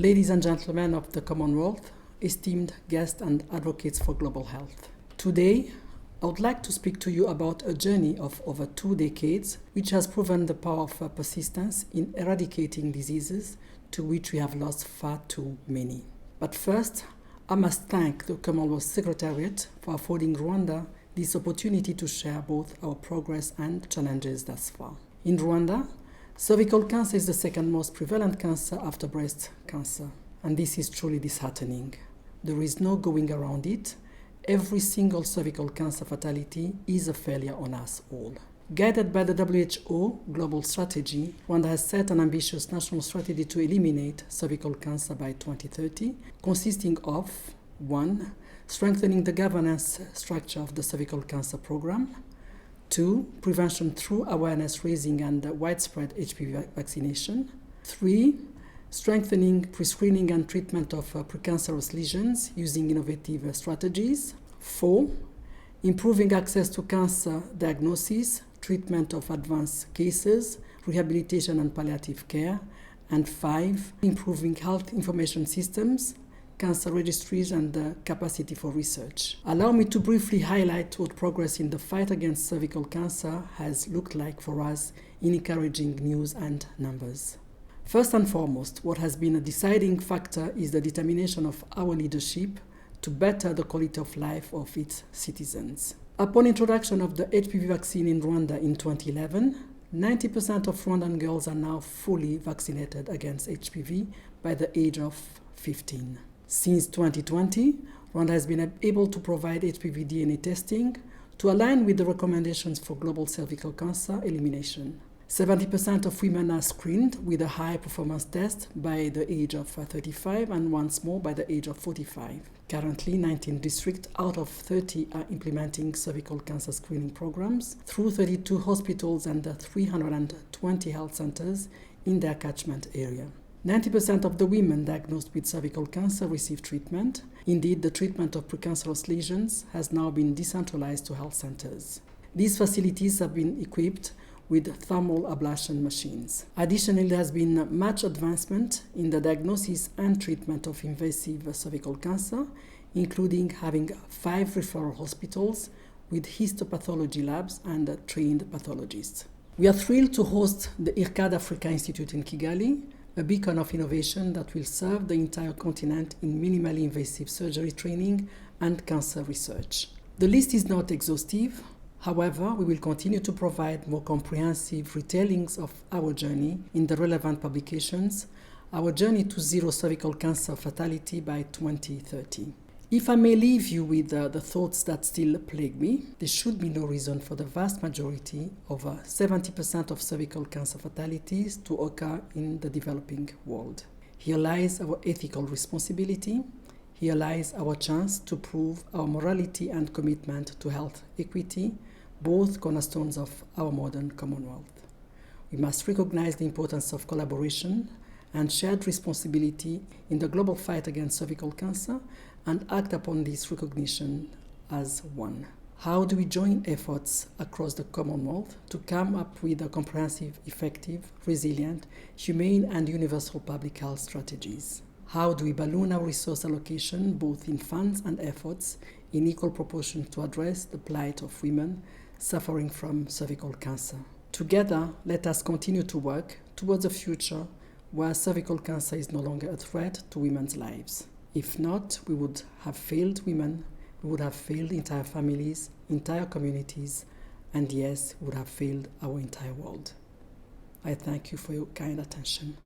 Ladies and gentlemen of the Commonwealth, esteemed guests and advocates for global health. Today, I would like to speak to you about a journey of over 2 decades which has proven the power of persistence in eradicating diseases to which we have lost far too many. But first, I must thank the Commonwealth Secretariat for affording Rwanda this opportunity to share both our progress and challenges thus far. In Rwanda, cervical cancer is the second most prevalent cancer after breast cancer, and this is truly disheartening. There is no going around it. Every single cervical cancer fatality is a failure on us all. Guided by the WHO global strategy, Rwanda has set an ambitious national strategy to eliminate cervical cancer by 2030, consisting of 1. Strengthening the governance structure of the cervical cancer program, 2. Prevention through awareness raising and widespread HPV vaccination, 3. Strengthening pre-screening and treatment of precancerous lesions using innovative strategies, 4. Improving access to cancer diagnosis, treatment of advanced cases, rehabilitation and palliative care, and 5. Improving health information systems, cancer registries, and capacity for research. Allow me to briefly highlight what progress in the fight against cervical cancer has looked like for us in encouraging news and numbers. First and foremost, what has been a deciding factor is the determination of our leadership to better the quality of life of its citizens. Upon introduction of the HPV vaccine in Rwanda in 2011, 90% of Rwandan girls are now fully vaccinated against HPV by the age of 15. Since 2020, Rwanda has been able to provide HPV DNA testing to align with the recommendations for global cervical cancer elimination. 70% of women are screened with a high-performance test by the age of 35 and once more by the age of 45. Currently, 19 districts out of 30 are implementing cervical cancer screening programs through 32 hospitals and 320 health centers in their catchment area. 90% of the women diagnosed with cervical cancer receive treatment. Indeed, the treatment of precancerous lesions has now been decentralized to health centers. These facilities have been equipped with thermal ablation machines. Additionally, there has been much advancement in the diagnosis and treatment of invasive cervical cancer, including having 5 referral hospitals with histopathology labs and trained pathologists. We are thrilled to host the IRCAD Africa Institute in Kigali, a beacon of innovation that will serve the entire continent in minimally invasive surgery training and cancer research. The list is not exhaustive. However, we will continue to provide more comprehensive retellings of our journey in the relevant publications, our journey to zero cervical cancer fatality by 2030. If I may leave you with the thoughts that still plague me, there should be no reason for the vast majority, over 70% of cervical cancer fatalities, to occur in the developing world. Here lies our ethical responsibility. Here lies our chance to prove our morality and commitment to health equity, both cornerstones of our modern Commonwealth. We must recognize the importance of collaboration and shared responsibility in the global fight against cervical cancer and act upon this recognition as one. How do we join efforts across the Commonwealth to come up with a comprehensive, effective, resilient, humane, and universal public health strategies? How do we balloon our resource allocation, both in funds and efforts, in equal proportion to address the plight of women suffering from cervical cancer? Together, let us continue to work towards a future where cervical cancer is no longer a threat to women's lives. If not, we would have failed women, we would have failed entire families, entire communities, and yes, we would have failed our entire world. I thank you for your kind attention.